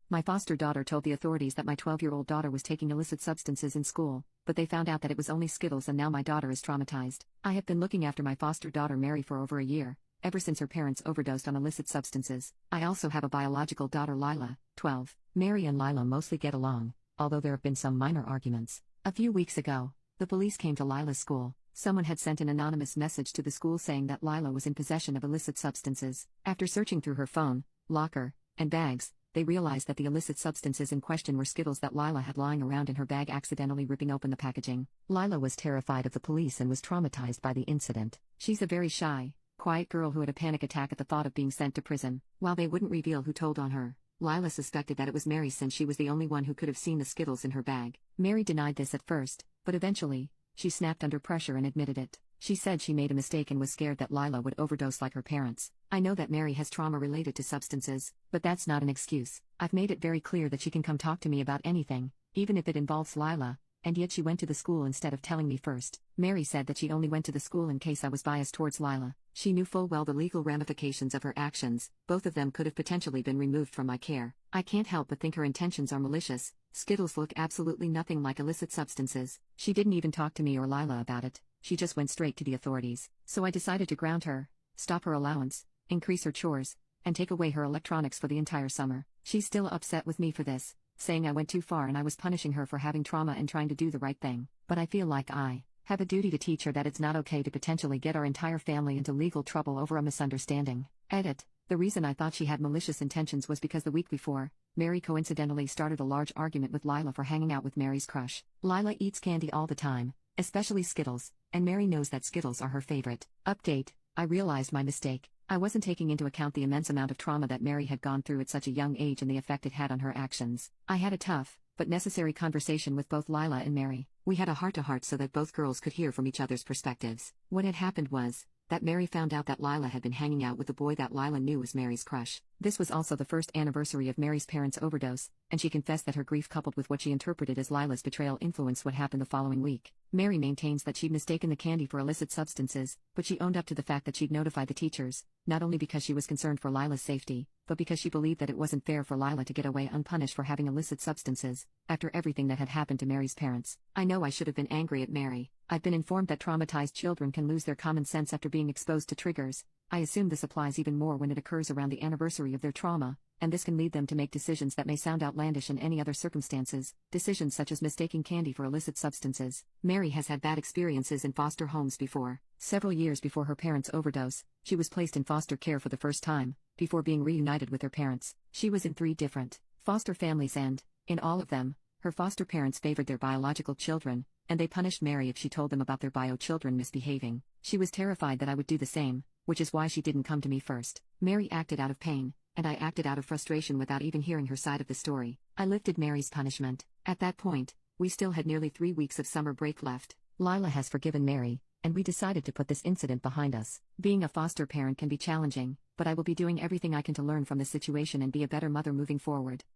My foster daughter told the authorities that my 12-year-old daughter was taking illicit substances in school, but they found out that it was only Skittles and now my daughter is traumatized. I have been looking after my foster daughter Mary for over a year, ever since her parents overdosed on illicit substances. I also have a biological daughter Lila, 12. Mary and Lila mostly get along, although there have been some minor arguments. A few weeks ago, the police came to Lila's school. Someone had sent an anonymous message to the school saying that Lila was in possession of illicit substances. After searching through her phone, locker, and bags, they realized that the illicit substances in question were Skittles that Lila had lying around in her bag, accidentally ripping open the packaging. Lila was terrified of the police and was traumatized by the incident. She's a very shy, quiet girl who had a panic attack at the thought of being sent to prison. While they wouldn't reveal who told on her, Lila suspected that it was Mary since she was the only one who could have seen the Skittles in her bag. Mary denied this at first, but eventually, she snapped under pressure and admitted it. She said she made a mistake and was scared that Lila would overdose like her parents. I know that Mary has trauma related to substances, but that's not an excuse. I've made it very clear that she can come talk to me about anything, even if it involves Lila, and yet she went to the school instead of telling me first. Mary said that she only went to the school in case I was biased towards Lila. She knew full well the legal ramifications of her actions. Both of them could have potentially been removed from my care. I can't help but think her intentions are malicious. Skittles look absolutely nothing like illicit substances. She didn't even talk to me or Lila about it. She just went straight to the authorities. So I decided to ground her, stop her allowance, increase her chores, and take away her electronics for the entire summer. She's still upset with me for this, saying I went too far and I was punishing her for having trauma and trying to do the right thing. But I feel like I have a duty to teach her that it's not okay to potentially get our entire family into legal trouble over a misunderstanding. Edit. The reason I thought she had malicious intentions was because the week before, Mary coincidentally started a large argument with Lila for hanging out with Mary's crush. Lila eats candy all the time, especially Skittles, and Mary knows that Skittles are her favorite. Update. I realized my mistake. I wasn't taking into account the immense amount of trauma that Mary had gone through at such a young age and the effect it had on her actions. I had a tough, but necessary conversation with both Lila and Mary. We had a heart-to-heart so that both girls could hear from each other's perspectives. What had happened was that Mary found out that Lila had been hanging out with a boy that Lila knew was Mary's crush. This was also the first anniversary of Mary's parents' overdose, and she confessed that her grief coupled with what she interpreted as Lila's betrayal influenced what happened the following week. Mary maintains that she'd mistaken the candy for illicit substances, but she owned up to the fact that she'd notified the teachers, not only because she was concerned for Lila's safety, but because she believed that it wasn't fair for Lila to get away unpunished for having illicit substances, after everything that had happened to Mary's parents. I know I should have been angry at Mary. I've been informed that traumatized children can lose their common sense after being exposed to triggers. I assume this applies even more when it occurs around the anniversary of their trauma, and this can lead them to make decisions that may sound outlandish in any other circumstances, decisions such as mistaking candy for illicit substances. Mary has had bad experiences in foster homes before. Several years before her parents' overdose, she was placed in foster care for the first time, before being reunited with her parents. She was in 3 different foster families and, in all of them, her foster parents favored their biological children, and they punished Mary if she told them about their bio children misbehaving. She was terrified that I would do the same, which is why she didn't come to me first. Mary acted out of pain, and I acted out of frustration without even hearing her side of the story. I lifted Mary's punishment. At that point, we still had nearly 3 weeks of summer break left. Lila has forgiven Mary, and we decided to put this incident behind us. Being a foster parent can be challenging, but I will be doing everything I can to learn from this situation and be a better mother moving forward.